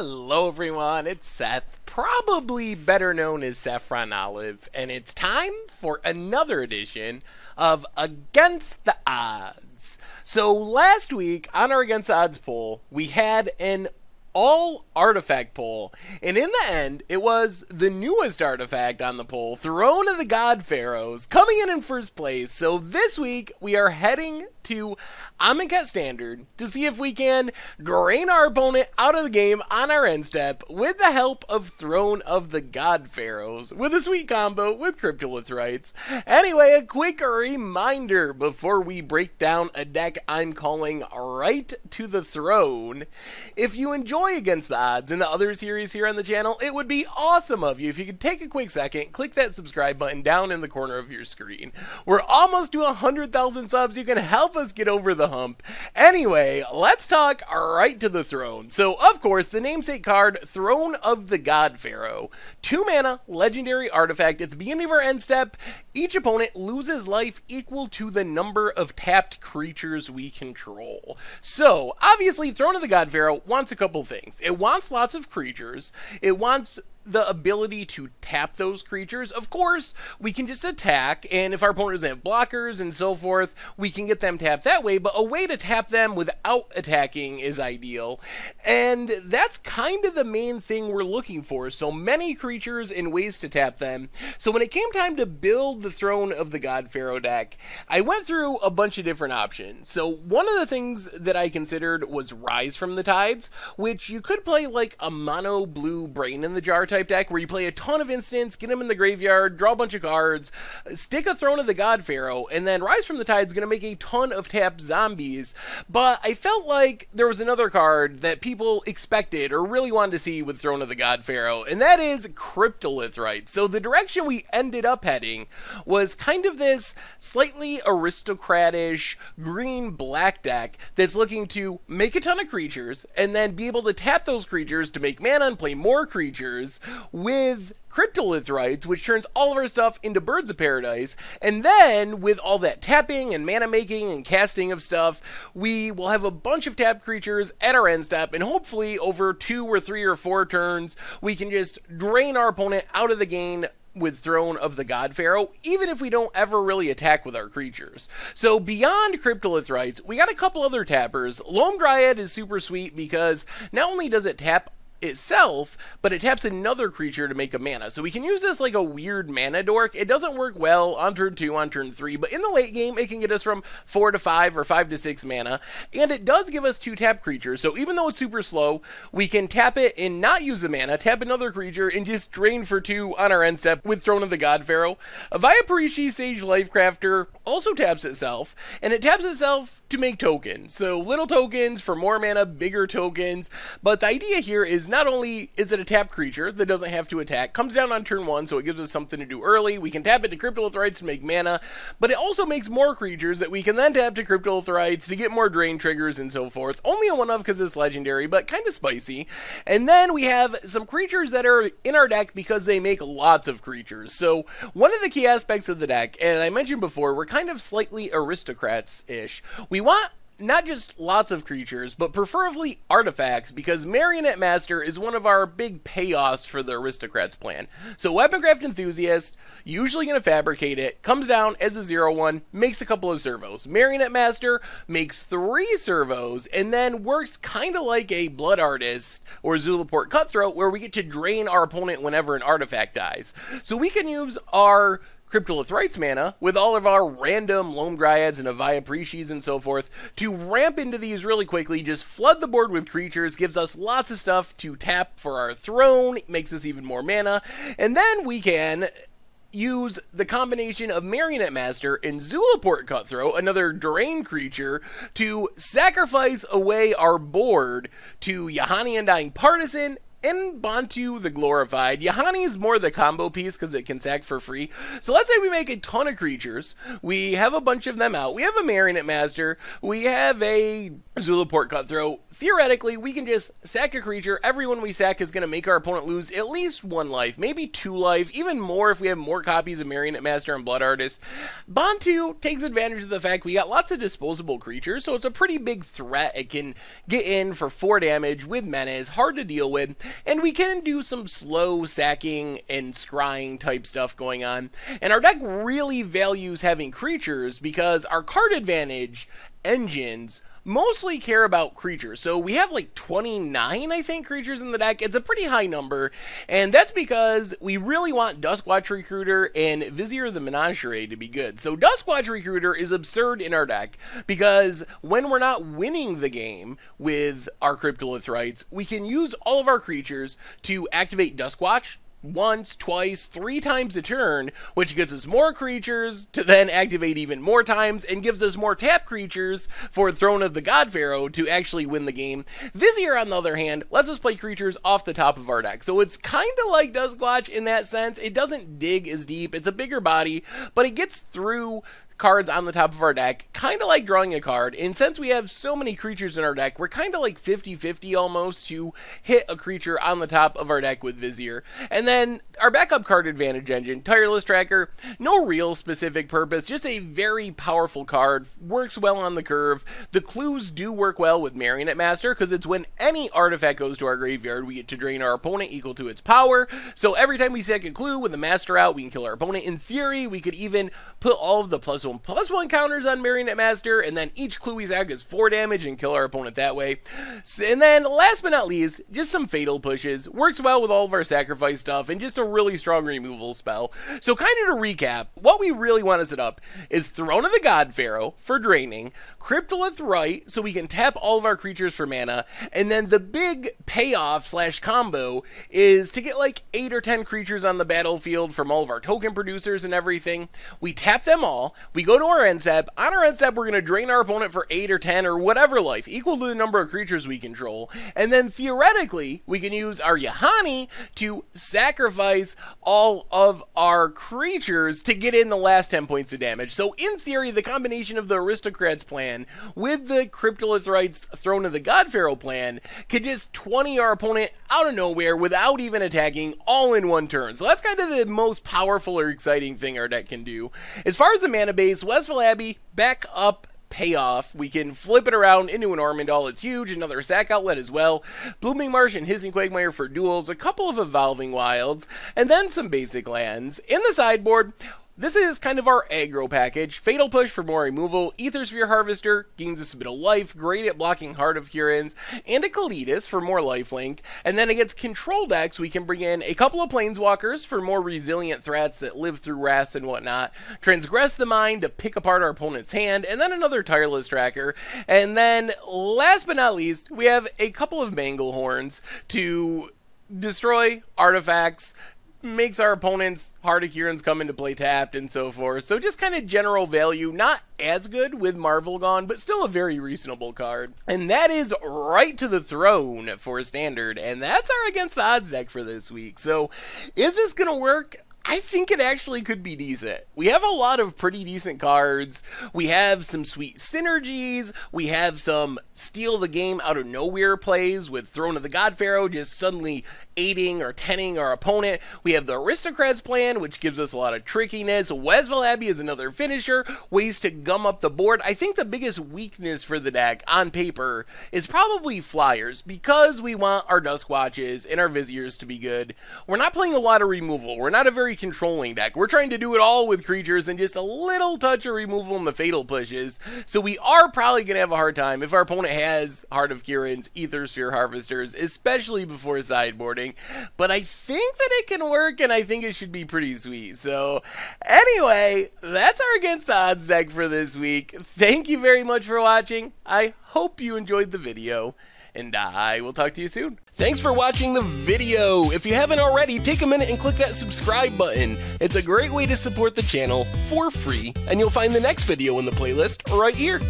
Hello everyone, it's Seth, probably better known as Saffron Olive, and it's time for another edition of Against the Odds. So last week on our Against the Odds poll, we had an all artifact poll, and in the end, it was the newest artifact on the poll, Throne of the God-Pharaohs, coming in first place. So this week, we are heading to Amonkhet Standard to see if we can drain our opponent out of the game on our end step with the help of Throne of the God-Pharaohs, with a sweet combo with Cryptolith Rites. Anyway, a quick reminder before we break down a deck I'm calling Right to the Throne. If you enjoy Against the Odds and the other series here on the channel, it would be awesome of you if you could take a quick second, click that subscribe button down in the corner of your screen. We're almost to 100,000 subs. You can help us get over the hump. Anyway, let's talk Right to the Throne. So, of course, the namesake card, Throne of the God-Pharaoh. 2 mana, legendary artifact. At the beginning of our end step, each opponent loses life equal to the number of tapped creatures we control. So, obviously, Throne of the God-Pharaoh wants a couple things. It wants lots of creatures. It wants the ability to tap those creatures. Of course, we can just attack, and if our opponent doesn't have blockers and so forth, we can get them tapped that way, but a way to tap them without attacking is ideal, and that's kind of the main thing we're looking for. So many creatures and ways to tap them. So when it came time to build the Throne of the God-Pharaoh deck, I went through a bunch of different options. So one of the things that I considered was Rise from the Tides, which you could play like a mono blue Brain in the Jar type deck where you play a ton of instants, get them in the graveyard, draw a bunch of cards, stick a Throne of the God-Pharaoh, and then Rise from the Tide is going to make a ton of tapped zombies. But I felt like there was another card that people expected or really wanted to see with Throne of the God-Pharaoh, and that is Cryptolith Rite. So the direction we ended up heading was kind of this slightly aristocratish green-black deck that's looking to make a ton of creatures and then be able to tap those creatures to make mana and play more creatures with Cryptolith Rites, which turns all of our stuff into Birds of Paradise, and then with all that tapping and mana making and casting of stuff, we will have a bunch of tapped creatures at our end step, and hopefully over 2 or 3 or 4 turns, we can just drain our opponent out of the game with Throne of the God-Pharaoh, even if we don't ever really attack with our creatures. So beyond Cryptolith Rites, we got a couple other tappers. Loam Dryad is super sweet because not only does it tap itself, but it taps another creature to make a mana. So we can use this like a weird mana dork. It doesn't work well on turn 2, on turn 3, but in the late game, it can get us from 4 to 5 or 5 to 6 mana, and it does give us 2 tap creatures. So even though it's super slow, we can tap it and not use the mana, tap another creature, and just drain for 2 on our end step with Throne of the God-Pharaoh. Viaparishi Sage Lifecrafter also taps itself, and it taps itself to make tokens. So little tokens for more mana, bigger tokens. But the idea here is not only is it a tap creature that doesn't have to attack, comes down on turn 1, so it gives us something to do early. We can tap it to Cryptolith Rites to make mana, but it also makes more creatures that we can then tap to Cryptolith Rites to get more drain triggers and so forth. Only a 1-of because it's legendary, but kind of spicy. And then we have some creatures that are in our deck because they make lots of creatures. So one of the key aspects of the deck, and I mentioned before, we're kind of slightly aristocrats-ish. We want not just lots of creatures, but preferably artifacts, because Marionette Master is one of our big payoffs for the Aristocrats plan. So Weaponcraft Enthusiast, usually going to fabricate it, comes down as a 0/1, makes a couple of servos. Marionette Master makes 3 servos, and then works kind of like a Blood Artist or Zulaport Cutthroat, where we get to drain our opponent whenever an artifact dies. So we can use our Cryptolith Rites mana with all of our random Loam Dryads and Viaparishis and so forth to ramp into these really quickly, just flood the board with creatures, gives us lots of stuff to tap for our throne, makes us even more mana, and then we can use the combination of Marionette Master and Zulaport Cutthroat, another drain creature, to sacrifice away our board to Yahani Undying Partisan and Bantu the Glorified. Yahani is more the combo piece because it can sack for free. So let's say we make a ton of creatures. We have a bunch of them out. We have a Marionette Master. We have a Zulaport Cutthroat. Theoretically, we can just sack a creature. Every one we sack is going to make our opponent lose at least 1 life, maybe 2 life, even more if we have more copies of Marionette Master and Blood Artist. Bantu takes advantage of the fact we got lots of disposable creatures, so it's a pretty big threat. It can get in for 4 damage with menace, hard to deal with, and we can do some slow sacking and scrying type stuff going on. And our deck really values having creatures because our card advantage engines mostly care about creatures. So we have like 29, I think, creatures in the deck. It's a pretty high number, and that's because we really want Duskwatch Recruiter and Vizier the Menagerie to be good. So Duskwatch Recruiter is absurd in our deck because when we're not winning the game with our Cryptolith Rites, we can use all of our creatures to activate Duskwatch once, twice, 3 times a turn, which gives us more creatures to then activate even more times and gives us more tap creatures for Throne of the God-Pharaoh to actually win the game. Vizier, on the other hand, lets us play creatures off the top of our deck. So it's kind of like Duskwatch in that sense. It doesn't dig as deep. It's a bigger body, but it gets through cards on the top of our deck, kind of like drawing a card. And since we have so many creatures in our deck, we're kind of like 50-50 almost to hit a creature on the top of our deck with Vizier. And then our backup card advantage engine, Tireless Tracker, no real specific purpose, just a very powerful card, works well on the curve. The clues do work well with Marionette Master because it's when any artifact goes to our graveyard, we get to drain our opponent equal to its power. So every time we sack a clue with the Master out, we can kill our opponent. In theory, we could even put all of the +1/+1 counters on Marionette Master, and then each clue we sack is 4 damage and kill our opponent that way. And then last but not least, just some Fatal Pushes. Works well with all of our sacrifice stuff, and just a really strong removal spell. So kind of to recap, what we really want to set up is Throne of the God-Pharaoh for draining, Cryptolith Rite so we can tap all of our creatures for mana, and then the big payoff/combo is to get like 8 or 10 creatures on the battlefield from all of our token producers and everything. We tap them all, we go to our end step. On our end step, we're going to drain our opponent for 8 or 10 or whatever life, equal to the number of creatures we control. And then theoretically, we can use our Yahani to sacrifice all of our creatures to get in the last 10 points of damage. So in theory, the combination of the Aristocrats plan with the Cryptolith Rites Throne of the God-Pharaoh plan could just 20 our opponent out of nowhere without even attacking, all in one turn. So that's kind of the most powerful or exciting thing our deck can do. As far as the mana base, Westville Abbey, back up Payoff. We can flip it around into an Ormondal. It's huge. Another sack outlet as well. Blooming Marsh and Hissing Quagmire for duels. A couple of Evolving Wilds. And then some basic lands. In the sideboard, this is kind of our aggro package. Fatal Push for more removal, Aethersphere Harvester, gains us a bit of life, great at blocking Heart of Hurons, and a Kalitas for more lifelink. And then against control decks, we can bring in a couple of Planeswalkers for more resilient threats that live through wraths and whatnot, Transgress the Mind to pick apart our opponent's hand, and then another Tireless Tracker. And then, last but not least, we have a couple of Manglehorns to destroy artifacts, makes our opponent's Heart of Hurons come into play tapped and so forth. So just kind of general value, not as good with Marvel gone, but still a very reasonable card. And that is right to the throne for Standard, and that's our Against the Odds deck for this week. So is this going to work? I think it actually could be decent. We have a lot of pretty decent cards. We have some sweet synergies. We have some steal the game out of nowhere plays with Throne of the God-Pharaoh just suddenly 8ing or 10ing our opponent. We have the Aristocrats plan, which gives us a lot of trickiness. Westville Abbey is another finisher, ways to gum up the board. I think the biggest weakness for the deck on paper is probably flyers, because we want our Duskwatches and our Viziers to be good. We're not playing a lot of removal. We're not a very controlling deck. We're trying to do it all with creatures and just a little touch of removal in the Fatal Pushes. So we are probably going to have a hard time if our opponent has Heart of Hurons, Aethersphere Harvesters, especially before sideboarding. But I think that it can work, and I think it should be pretty sweet. So anyway, that's our Against the Odds deck for this week. Thank you very much for watching. I hope you enjoyed the video, and I will talk to you soon. Thanks for watching the video. If you haven't already, take a minute and click that subscribe button. It's a great way to support the channel for free, and you'll find the next video in the playlist right here.